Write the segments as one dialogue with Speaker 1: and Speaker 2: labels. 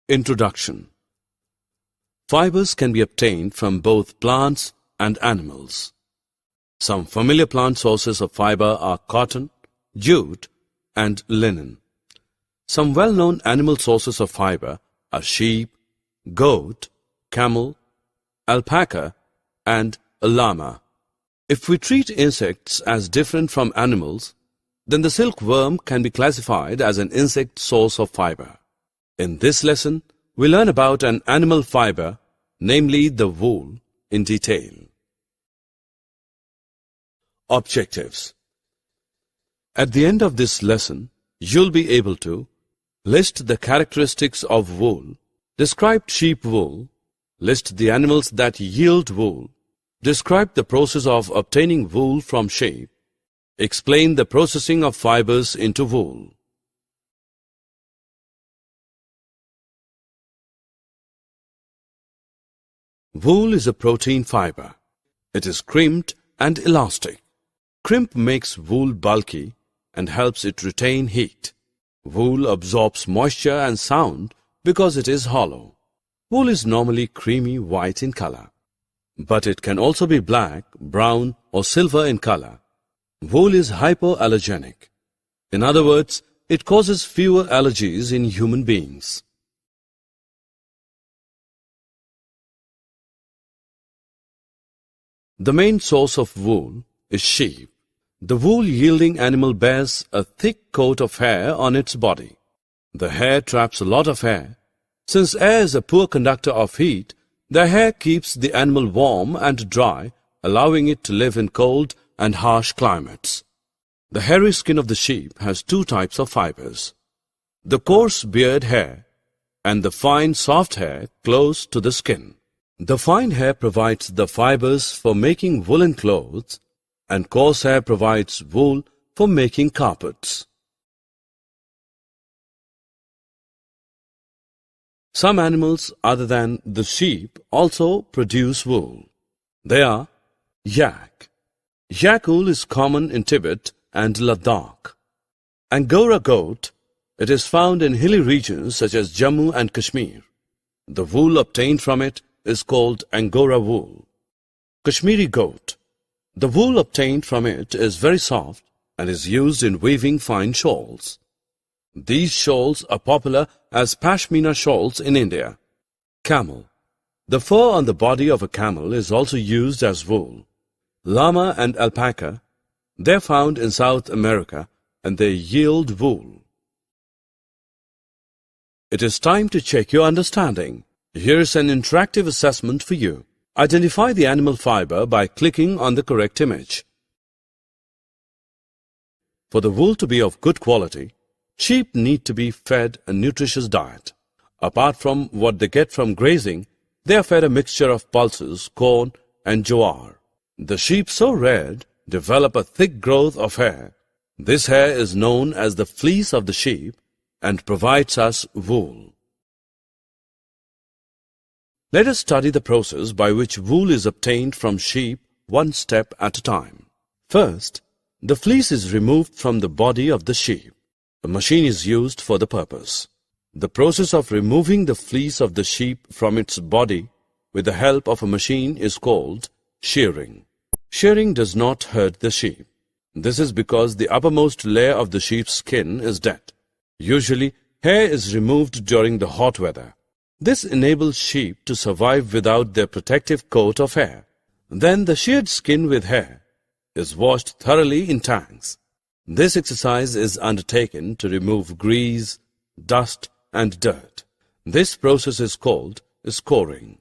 Speaker 1: Introduction. Fibers can be obtained from both plants and animals. Some familiar plant sources of fiber are cotton, jute, and linen. Some well-known animal sources of fiber are sheep, goat, camel, alpaca, and a llama. If we treat insects as different from animals, then the silkworm can be classified as an insect source of fiber. In this lesson, we learn about an animal fiber, namely the wool, in detail. Objectives. At the end of this lesson, you'll be able to list the characteristics of wool, describe sheep wool, list the animals that yield wool, describe the process of obtaining wool from sheep, explain the processing of fibers into wool. Wool is a protein fiber. It is crimped and elastic. Crimp makes wool bulky and helps it retain heat. Wool absorbs moisture and sound because it is hollow. Wool is normally creamy white in color, but it can also be black, brown, or silver in color. Wool is hypoallergenic. In other words, it causes fewer allergies in human beings. The main source of wool is sheep. The wool-yielding animal bears a thick coat of hair on its body. The hair traps a lot of air. Since air is a poor conductor of heat, the hair keeps the animal warm and dry, allowing it to live in cold and harsh climates. The hairy skin of the sheep has two types of fibers: the coarse beard hair and the fine soft hair close to the skin. The fine hair provides the fibers for making woolen clothes, and coarse hair provides wool for making carpets. Some animals other than the sheep also produce wool. They are yak. Yak wool is common in Tibet and Ladakh. Angora goat. It is found in hilly regions such as Jammu and Kashmir. The wool obtained from it is called Angora wool. Kashmiri goat. The wool obtained from it is very soft and is used in weaving fine shawls. These shawls are popular as pashmina shawls in India. Camel. The fur on the body of a camel is also used as wool. Llama and alpaca. They are found in South America and they yield wool. It is time to check your understanding. Here is an interactive assessment for you. Identify the animal fiber by clicking on the correct image. For the wool to be of good quality, sheep need to be fed a nutritious diet. Apart from what they get from grazing, they are fed a mixture of pulses, corn, and jowar. The sheep so reared develop a thick growth of hair. This hair is known as the fleece of the sheep and provides us wool. Let us study the process by which wool is obtained from sheep one step at a time. First, the fleece is removed from the body of the sheep. A machine is used for the purpose. The process of removing the fleece of the sheep from its body with the help of a machine is called shearing. Shearing does not hurt the sheep. This is because the uppermost layer of the sheep's skin is dead. Usually, hair is removed during the hot weather. This enables sheep to survive without their protective coat of hair. Then the sheared skin with hair is washed thoroughly in tanks. This exercise is undertaken to remove grease, dust, and dirt. This process is called scoring.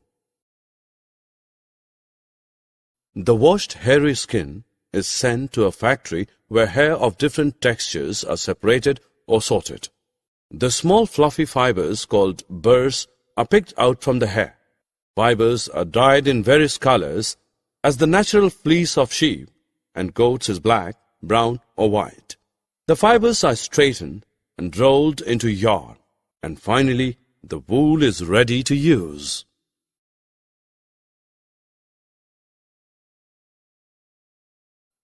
Speaker 1: The washed hairy skin is sent to a factory where hair of different textures are separated or sorted. The small fluffy fibers called burrs are picked out from the hair. Fibers are dyed in various colors as the natural fleece of sheep and goats is black, brown, or white. The fibers are straightened and rolled into yarn, and finally the wool is ready to use.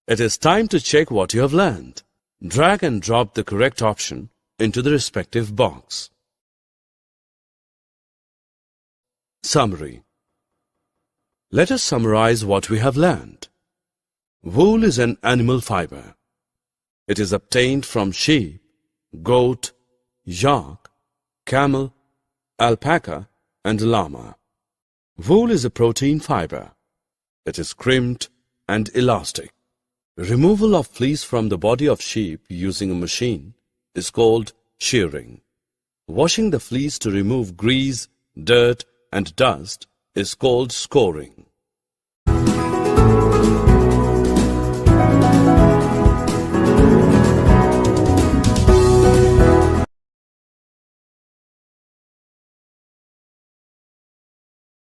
Speaker 1: It is time to check what you have learned. Drag and drop the correct option into the respective box. Summary. Let us summarize what we have learned. Wool is an animal fiber. It is obtained from sheep, goat, yak, camel, alpaca, and llama. Wool is a protein fiber. It is crimped and elastic. Removal of fleece from the body of sheep using a machine is called shearing. Washing the fleece to remove grease, dirt, and dust is called scouring.